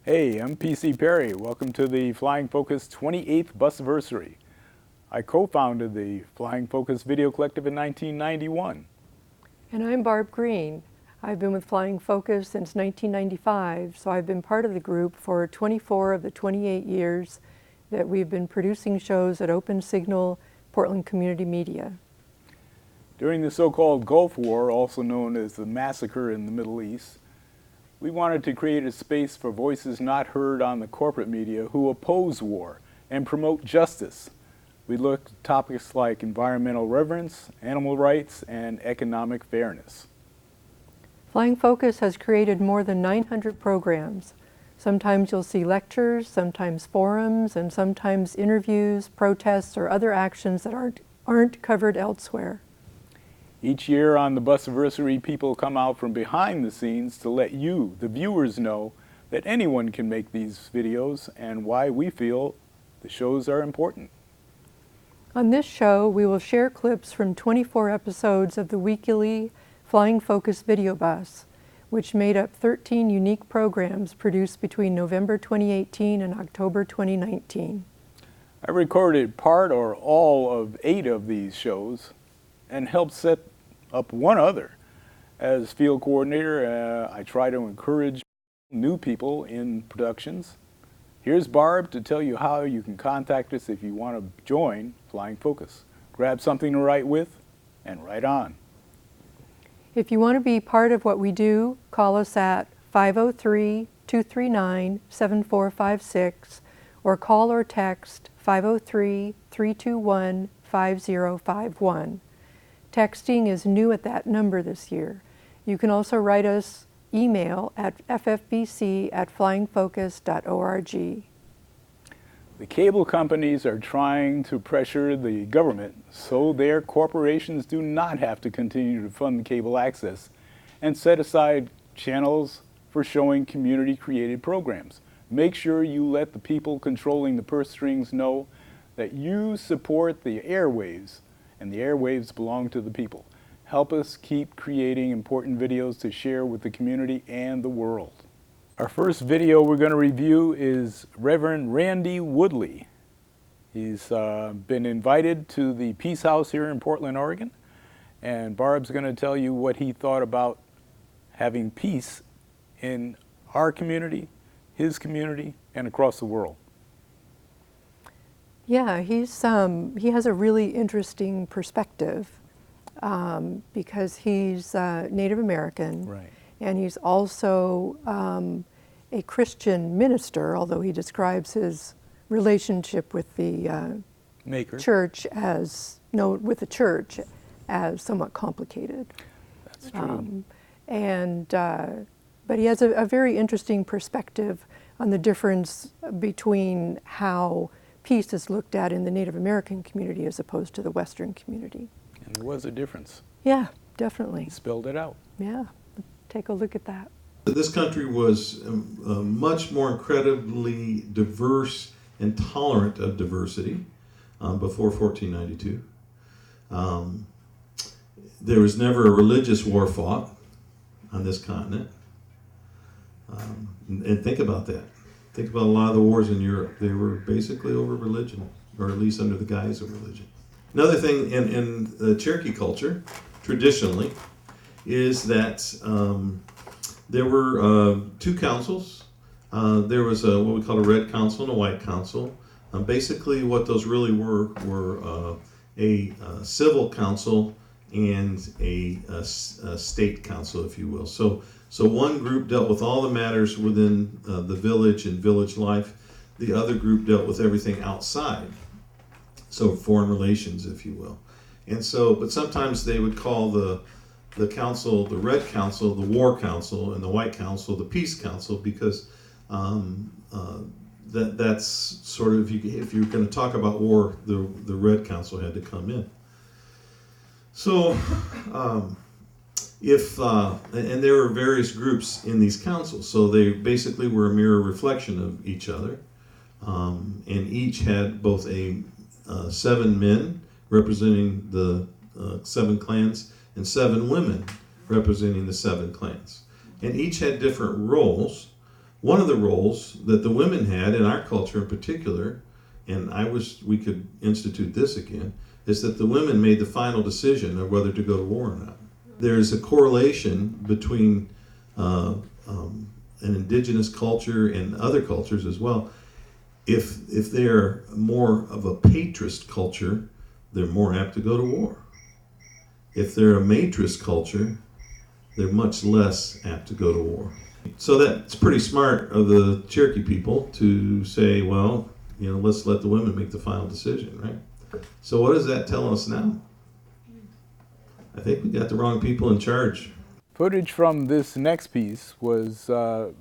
Hey, I'm PC Peri. Welcome to the Flying Focus 28th Busiversary. I co-founded the Flying Focus Video Collective in 1991. And I'm Barb Greene. I've been with Flying Focus since 1995, so I've been part of the group for 24 of the 28 years that we've been producing shows at Open Signal, Portland Community Media. During the so-called Gulf War, also known as the massacre in the Middle East, we wanted to create a space for voices not heard on the corporate media who oppose war and promote justice. We looked at topics like environmental reverence, animal rights, and economic fairness. Flying Focus has created more than 900 programs. Sometimes you'll see lectures, sometimes forums, and sometimes interviews, protests, or other actions that aren't covered elsewhere. Each year on the Busiversary, people come out from behind the scenes to let you, the viewers, know that anyone can make these videos and why we feel the shows are important. On this show, we will share clips from 24 episodes of the weekly Flying Focus Video Bus, which made up 13 unique programs produced between November 2018 and October 2019. I recorded part or all of 8 of these shows and helped set up one other. As field coordinator, I try to encourage new people in productions. Here's Barb to tell you how you can contact us if you want to join Flying Focus. Grab something to write with and write on. If you want to be part of what we do, call us at 503-239-7456 or call or text 503-321-5051. Texting is new at that number this year. You can also write us email at ffbc@flyingfocus.org. The cable companies are trying to pressure the government so their corporations do not have to continue to fund cable access and set aside channels for showing community-created programs. Make sure you let the people controlling the purse strings know that you support the airwaves, and the airwaves belong to the people. Help us keep creating important videos to share with the community and the world. Our first video we're going to review is Reverend Randy Woodley. He's been invited to the Peace House here in Portland, Oregon, and Barb's going to tell you what he thought about having peace in our community, his community, and across the world. Yeah, he has a really interesting perspective because he's Native American, Right. And he's also a Christian minister, although he describes his relationship with the church as somewhat complicated. That's true. But he has a very interesting perspective on the difference between how peace is looked at in the Native American community as opposed to the Western community. And there was a difference. Yeah, definitely. He spelled it out. Yeah, take a look at that. This country was much more incredibly diverse and tolerant of diversity before 1492. There was never a religious war fought on this continent. And think about that. Think about a lot of the wars in Europe. They were basically over religion, or at least under the guise of religion. Another thing in the Cherokee culture, traditionally, is that there were 2 councils. There was what we call a red council and a white council. Basically, what those really were a civil council and a state council, if you will. So one group dealt with all the matters within the village and village life. The other group dealt with everything outside. So foreign relations, if you will. And so, but sometimes they would call the council, the red council, the war council, and the white council, the peace council, because that's sort of, if you're going to talk about war, the red council had to come in. So, and there were various groups in these councils, so they basically were a mirror reflection of each other, and each had both 7 men representing the 7 clans and 7 women representing the 7 clans, and each had different roles. one of the roles that the women had in our culture in particular, and I wish we could institute this again, is that the women made the final decision of whether to go to war or not. There's a correlation between an indigenous culture and other cultures as well. If they're more of a patrist culture, they're more apt to go to war. If they're a matrist culture, they're much less apt to go to war. So that's pretty smart of the Cherokee people to say, well, let's let the women make the final decision, right? So what does that tell us now? I think we got the wrong people in charge. Footage from this next piece was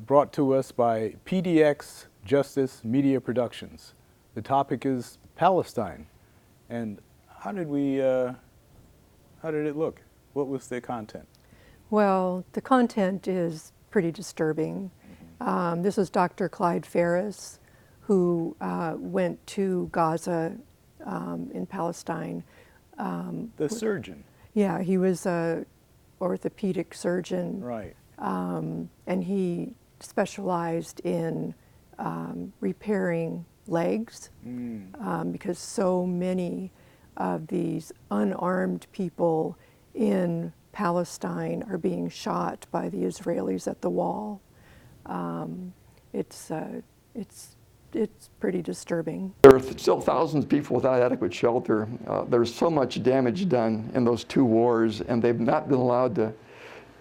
brought to us by PDX Justice Media Productions. The topic is Palestine. And how did it look? What was the content? Well, the content is pretty disturbing. This is Dr. Clyde Farris, who went to Gaza in Palestine. The surgeon. Yeah, he was a orthopedic surgeon. Right. And he specialized in repairing legs because so many of these unarmed people in Palestine are being shot by the Israelis at the wall. It's pretty disturbing. There are still thousands of people without adequate shelter. There's so much damage done in those two wars, and they've not been allowed to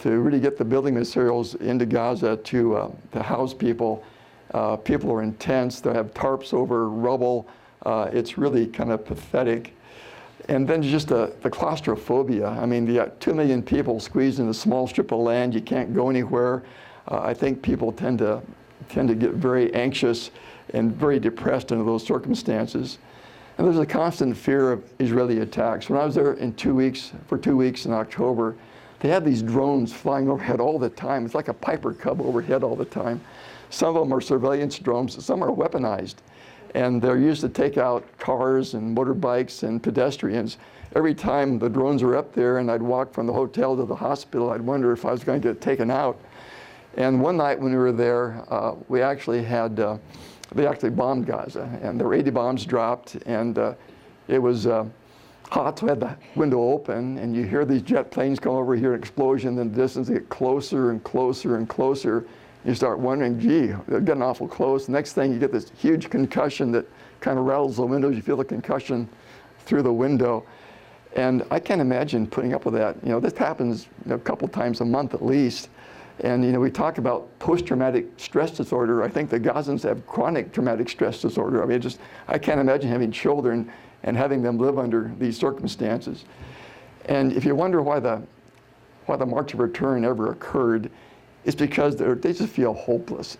really get the building materials into Gaza to house people. People are in tents. They have tarps over rubble. It's really kind of pathetic. And then just the claustrophobia. I mean, you got 2 million people squeezed in a small strip of land. You can't go anywhere. I think people tend to get very anxious and very depressed under those circumstances. And there's a constant fear of Israeli attacks. When I was there for 2 weeks in October, they had these drones flying overhead all the time. It's like a Piper Cub overhead all the time. Some of them are surveillance drones, some are weaponized. And they're used to take out cars and motorbikes and pedestrians. Every time the drones were up there and I'd walk from the hotel to the hospital, I'd wonder if I was going to get taken out. And one night when we were there, they actually bombed Gaza, and there were 80 bombs dropped, and it was hot, so I had the window open, and you hear these jet planes come over here, an explosion, then the distance, they get closer and closer and closer. You start wondering, gee, they're getting awful close. The next thing, you get this huge concussion that kind of rattles the windows. You feel the concussion through the window. And I can't imagine putting up with that. This happens a couple times a month at least. And we talk about post-traumatic stress disorder. I think the Gazans have chronic traumatic stress disorder. I mean, I can't imagine having children and having them live under these circumstances. And if you wonder why the March of Return ever occurred, it's because they just feel hopeless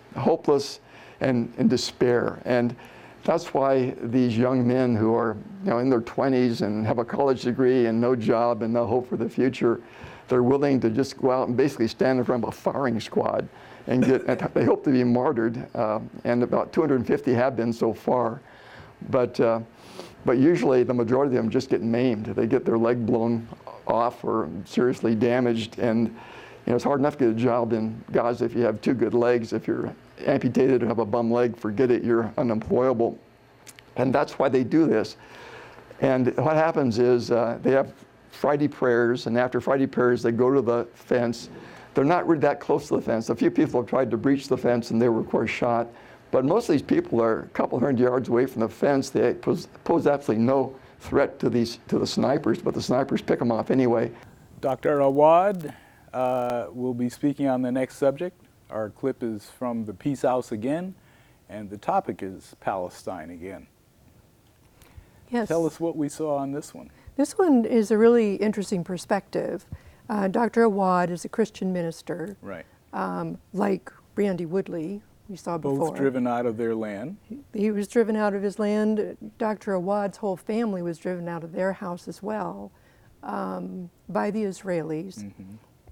and in despair. And that's why these young men who are in their 20s and have a college degree and no job and no hope for the future, they're willing to just go out and basically stand in front of a firing squad and they hope to be martyred, and about 250 have been so far. But usually the majority of them just get maimed. They get their leg blown off or seriously damaged, and it's hard enough to get a job in Gaza if you have 2 good legs. If you're amputated or have a bum leg, forget it, you're unemployable. And that's why they do this. And what happens is they have Friday prayers, and after Friday prayers, they go to the fence. They're not really that close to the fence. A few people have tried to breach the fence, and they were, of course, shot. But most of these people are a couple hundred yards away from the fence. They pose absolutely no threat to the snipers, but the snipers pick them off anyway. Dr. Awad will be speaking on the next subject. Our clip is from the Peace House again, and the topic is Palestine again. Yes. Tell us what we saw on this one. This one is a really interesting perspective. Dr. Awad is a Christian minister, Right. like Randy Woodley, we saw before. Both driven out of their land. He was driven out of his land. Dr. Awad's whole family was driven out of their house as well by the Israelis,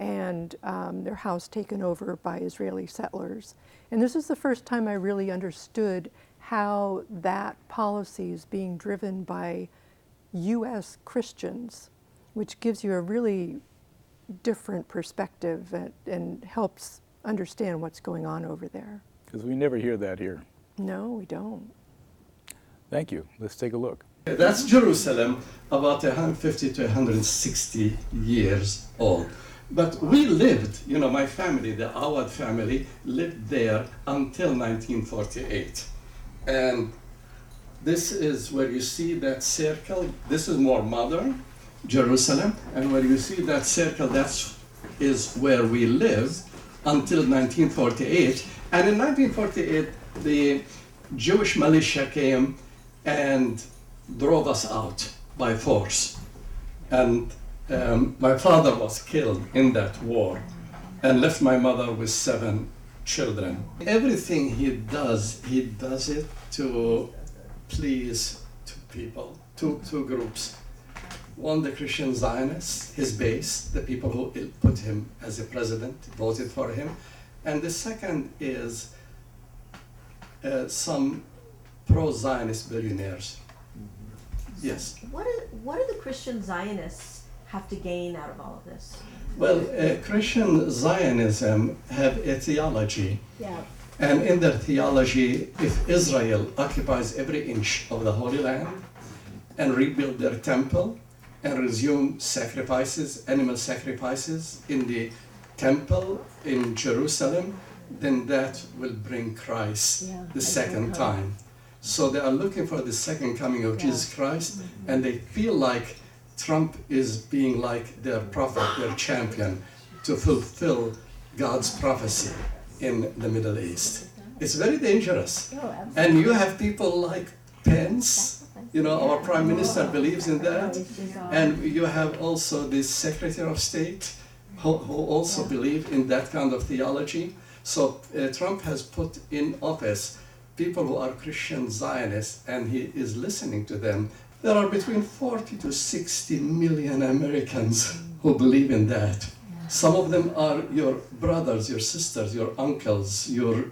and their house taken over by Israeli settlers. And this is the first time I really understood how that policy is being driven by U.S. Christians, which gives you a really different perspective and helps understand what's going on over there. Because we never hear that here. No, we don't. Thank you. Let's take a look. That's Jerusalem, about 150 to 160 years old. But we lived, you know, my family, the Awad family, lived there until 1948. And this is where you see that circle. This is more modern, Jerusalem. And where you see that circle, that is where we lived until 1948. And in 1948, the Jewish militia came and drove us out by force. And my father was killed in that war and left my mother with 7 children. Everything he does it to please 2 people, two groups. One, the Christian Zionists, his base, the people who put him as a president, voted for him. And the second is some pro-Zionist billionaires. Yes. What do the Christian Zionists have to gain out of all of this? Well, Christian Zionism have a theology. Yeah. And in their theology, if Israel occupies every inch of the Holy Land and rebuild their temple and resume sacrifices, animal sacrifices in the temple in Jerusalem, then that will bring Christ the second time. So they are looking for the second coming of Jesus Christ, and they feel like Trump is being like their prophet, their champion, to fulfill God's prophecy in the Middle East. It's very dangerous. And you have people like Pence, you know, our Prime Minister believes in that. And you have also the Secretary of State who also believe in that kind of theology. So Trump has put in office people who are Christian Zionists, and he is listening to them. There are between 40 to 60 million Americans who believe in that. Some of them are your brothers, your sisters, your uncles, your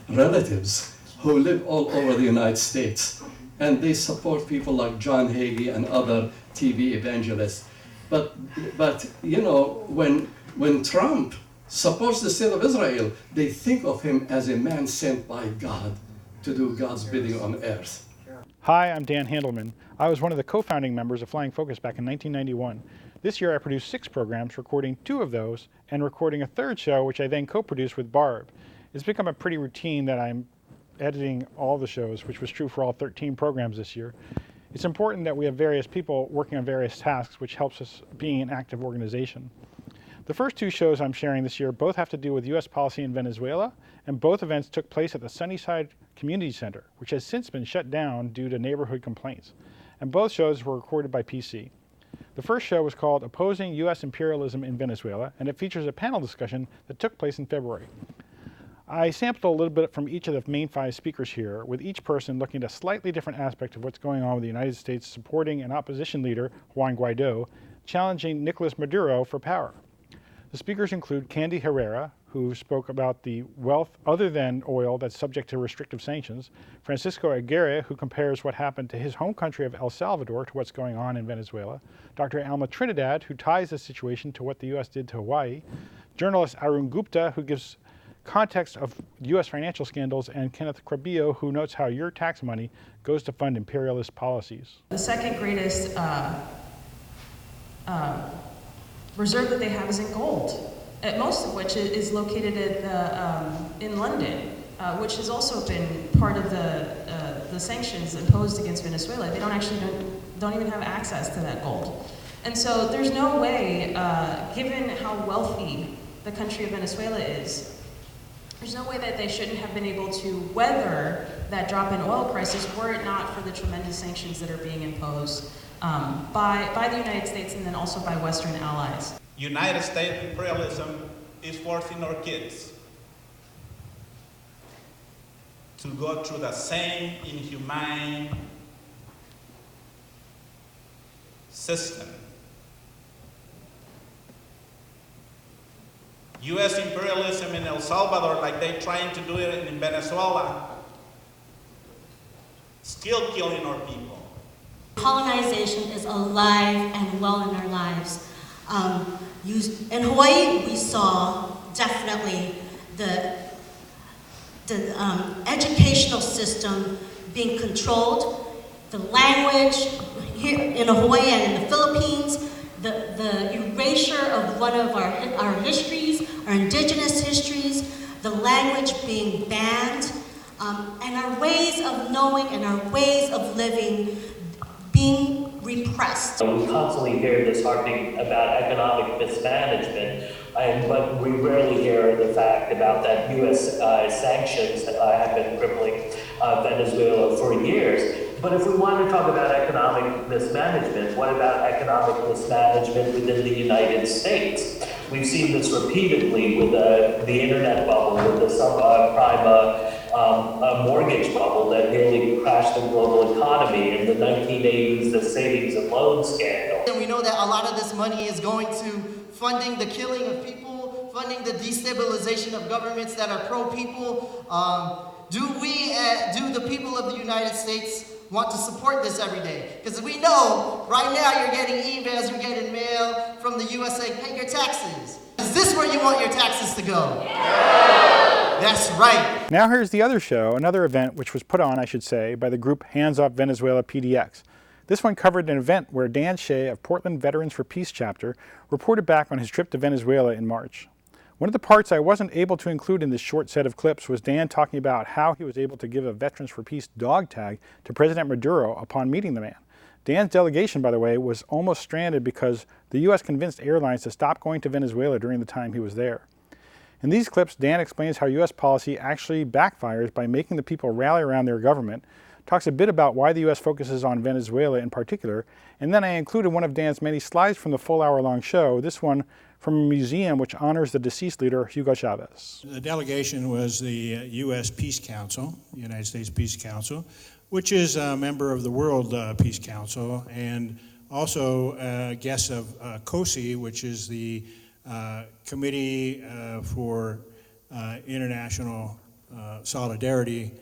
relatives who live all over the United States. And they support people like John Hagee and other TV evangelists. But you know, when Trump supports the state of Israel, they think of him as a man sent by God to do God's bidding on earth. Hi, I'm Dan Handelman. I was one of the co-founding members of Flying Focus back in 1991. This year I produced 6 programs, recording 2 of those, and recording a 3rd show, which I then co-produced with Barb. It's become a pretty routine that I'm editing all the shows, which was true for all 13 programs this year. It's important that we have various people working on various tasks, which helps us being an active organization. The first 2 shows I'm sharing this year both have to do with U.S. policy in Venezuela, and both events took place at the Sunnyside Community Center, which has since been shut down due to neighborhood complaints. And both shows were recorded by PC. The first show was called Opposing U.S. Imperialism in Venezuela, and it features a panel discussion that took place in February. I sampled a little bit from each of the main 5 speakers here, with each person looking at a slightly different aspect of what's going on with the United States supporting an opposition leader, Juan Guaido, challenging Nicolas Maduro for power. The speakers include Candy Herrera, who spoke about the wealth other than oil that's subject to restrictive sanctions, Francisco Aguirre, who compares what happened to his home country of El Salvador to what's going on in Venezuela, Dr. Alma Trinidad, who ties the situation to what the U.S. did to Hawaii, journalist Arun Gupta, who gives context of U.S. financial scandals, and Kenneth Crabillo, who notes how your tax money goes to fund imperialist policies. The second greatest reserve that they have is in gold, most of which is located in London, which has also been part of the sanctions imposed against Venezuela. They don't even have access to that gold. And so there's no way, given how wealthy the country of Venezuela is, there's no way that they shouldn't have been able to weather that drop in oil prices were it not for the tremendous sanctions that are being imposed by the United States and then also by Western allies. United States imperialism is forcing our kids to go through the same inhumane system. U.S. imperialism in El Salvador, like they're trying to do it in Venezuela, still killing our people. Colonization is alive and well in our lives. In Hawaii, we saw definitely the educational system being controlled, the language here in Hawaii and in the Philippines, the erasure of one of our histories, our indigenous histories, the language being banned, and our ways of knowing and our ways of living being repressed. We constantly hear this harping about economic mismanagement, but we rarely hear the fact about that U.S. sanctions have been crippling Venezuela for years. But if we want to talk about economic mismanagement, what about economic mismanagement within the United States? We've seen this repeatedly with the internet bubble, with the subprime mortgage bubble that nearly crashed the global economy. In the 1980s, the savings and loan scandal. And we know that a lot of this money is going to funding the killing of people, funding the destabilization of governments that are pro-people. Do the people of the United States want to support this every day? Because we know right now you're getting emails, you're getting mail from the US saying, pay your taxes. Is this where you want your taxes to go? Yeah. That's right. Now here's the other show, another event which was put on, I should say, by the group Hands Off Venezuela PDX. This one covered an event where Dan Shea of Portland Veterans for Peace chapter reported back on his trip to Venezuela in March. One of the parts I wasn't able to include in this short set of clips was Dan talking about how he was able to give a Veterans for Peace dog tag to President Maduro upon meeting the man. Dan's delegation, by the way, was almost stranded because the U.S. convinced airlines to stop going to Venezuela during the time he was there. In these clips, Dan explains how U.S. policy actually backfires by making the people rally around their government, talks a bit about why the U.S. focuses on Venezuela in particular, and then I included one of Dan's many slides from the full hour-long show, this one from a museum which honors the deceased leader, Hugo Chavez. The delegation was the U.S. Peace Council, the United States Peace Council, which is a member of the World Peace Council, and also guests of COSI, which is the Committee for International Solidarity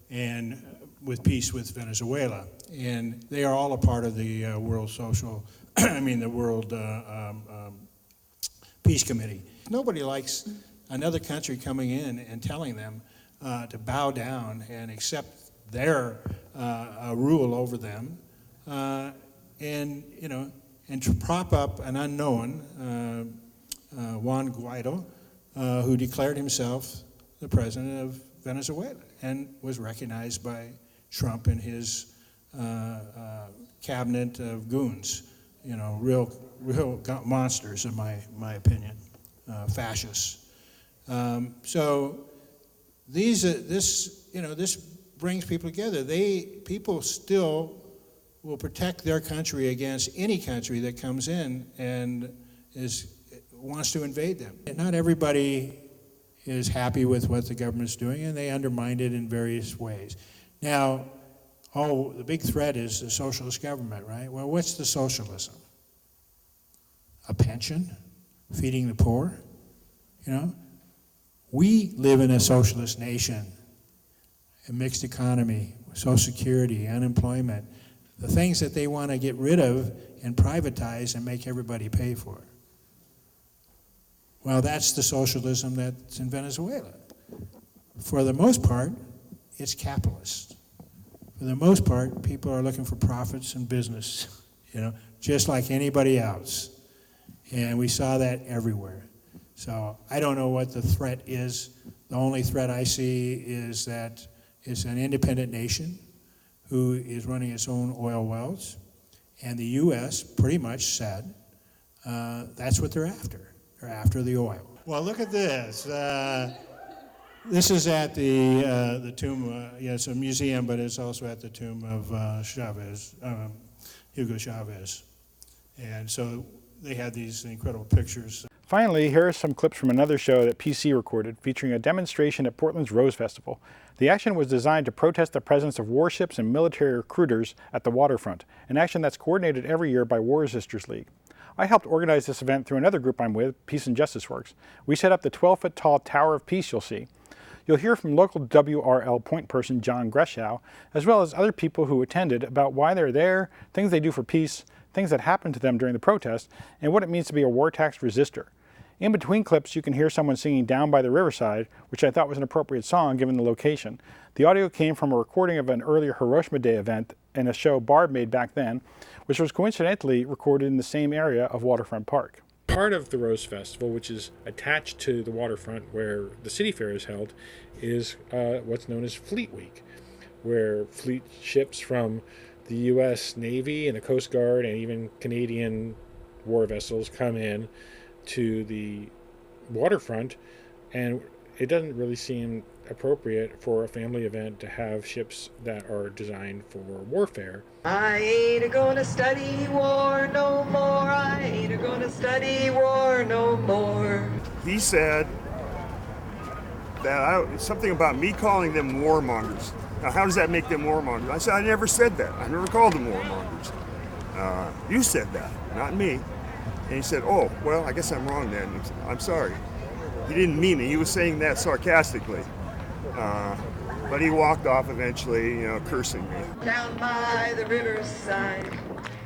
and with peace with Venezuela. And they are all a part of the World Social, the World Peace Committee. Nobody likes another country coming in and telling them to bow down and accept their rule over them, and to prop up an unknown, Juan Guaido, who declared himself the president of Venezuela and was recognized by Trump and his cabinet of goons, real monsters in my opinion, fascists. So this brings people together. People still will protect their country against any country that comes in and wants to invade them. Not everybody is happy with what the government's doing, and they undermine it in various ways. Now, the big threat is the socialist government, right? Well, what's the socialism? A pension? Feeding the poor? We live in a socialist nation, a mixed economy, Social Security, unemployment, the things that they want to get rid of and privatize and make everybody pay for. Well, that's the socialism that's in Venezuela. For the most part, it's capitalist. For the most part, people are looking for profits and business, just like anybody else. And we saw that everywhere. So I don't know what the threat is. The only threat I see is that it's an independent nation who is running its own oil wells. And the U.S. pretty much said that's what they're after. They're after the oil. Well, look at this. This is at the tomb. It's a museum, but it's also at the tomb of Chavez, Hugo Chavez. And so they had these incredible pictures. Finally, here are some clips from another show that PC recorded featuring a demonstration at Portland's Rose Festival. The action was designed to protest the presence of warships and military recruiters at the waterfront, an action that's coordinated every year by War Resisters League. I helped organize this event through another group I'm with, Peace and Justice Works. We set up the 12-foot tall Tower of Peace you'll see. You'll hear from local WRL point person John Greshow, as well as other people who attended about why they're there, things they do for peace, things that happened to them during the protest, and what it means to be a war tax resistor. In between clips, you can hear someone singing Down by the Riverside, which I thought was an appropriate song given the location. The audio came from a recording of an earlier Hiroshima Day event in a show Barb made back then, which was coincidentally recorded in the same area of Waterfront Park. Part of the Rose Festival, which is attached to the waterfront where the city fair is held, is what's known as Fleet Week, where fleet ships from the U.S. Navy and the Coast Guard and even Canadian war vessels come in to the waterfront, and it doesn't really seem appropriate for a family event to have ships that are designed for warfare. I ain't gonna study war no more, I ain't gonna study war no more. He said that something about me calling them warmongers. Now, how does that make them warmongers? I said, I never said that. I never called them warmongers. You said that, not me. And he said, oh, well, I guess I'm wrong then. I'm sorry. He didn't mean it. He was saying that sarcastically. But he walked off eventually, cursing me. Down by the riverside,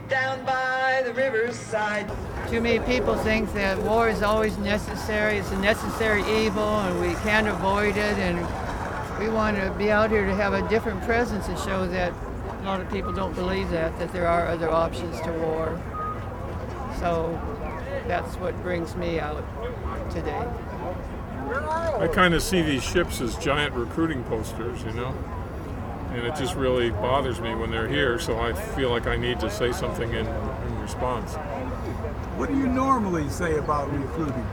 down by the riverside. Too many people think that war is always necessary. It's a necessary evil and we can't avoid it. And we want to be out here to have a different presence and show that a lot of people don't believe that there are other options to war. So that's what brings me out today. I kind of see these ships as giant recruiting posters, and it just really bothers me when they're here, so I feel like I need to say something in response. What do you normally say about recruiting?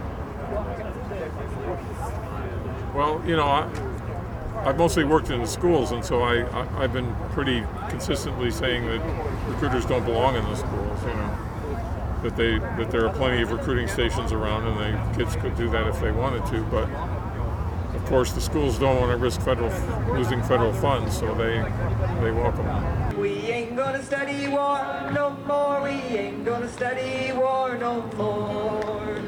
Well, I've mostly worked in the schools, and so I've been pretty consistently saying that recruiters don't belong in the schools, that there are plenty of recruiting stations around and kids could do that if they wanted to, but of course the schools don't want to risk losing federal funds, so they welcome them. We ain't gonna study war no more, we ain't gonna study war no more.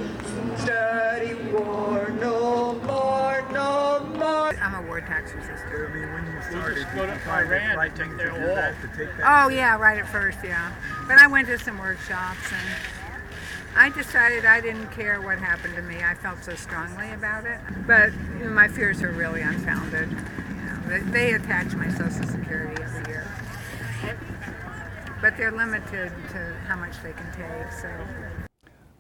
Study war no more, no more. I'm a war tax resistor. I mean, when you started, go to Iran, right thing to do that, to take that? Oh yeah, right at first, yeah. But I went to some workshops and I decided I didn't care what happened to me. I felt so strongly about it. But my fears are really unfounded. They attach my Social Security every year. But they're limited to how much they can take, so.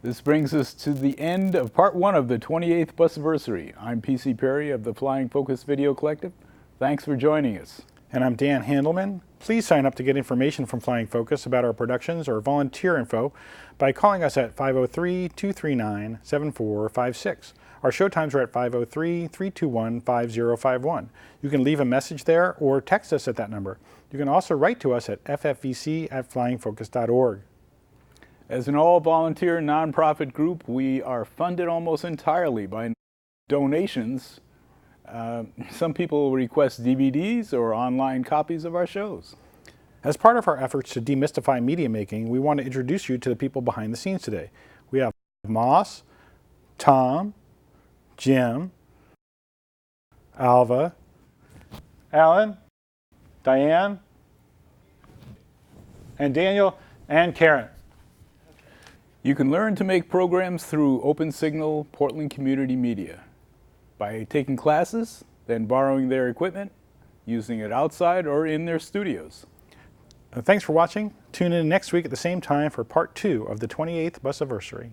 This brings us to the end of part 1 of the 28th Busiversary. I'm PC Peri of the Flying Focus Video Collective. Thanks for joining us. And I'm Dan Handelman. Please sign up to get information from Flying Focus about our productions or volunteer info by calling us at 503-239-7456. Our show times are at 503-321-5051. You can leave a message there or text us at that number. You can also write to us at ffvc@flyingfocus.org. As an all-volunteer nonprofit group, we are funded almost entirely by donations. Some people request DVDs or online copies of our shows. As part of our efforts to demystify media making, we want to introduce you to the people behind the scenes today. We have Moss, Tom, Jim, Alva, Alan, Diane, and Daniel, and Karen. You can learn to make programs through Open Signal Portland Community Media by taking classes, then borrowing their equipment, using it outside or in their studios. Thanks for watching. Tune in next week at the same time for part 2 of the 28th Busiversary.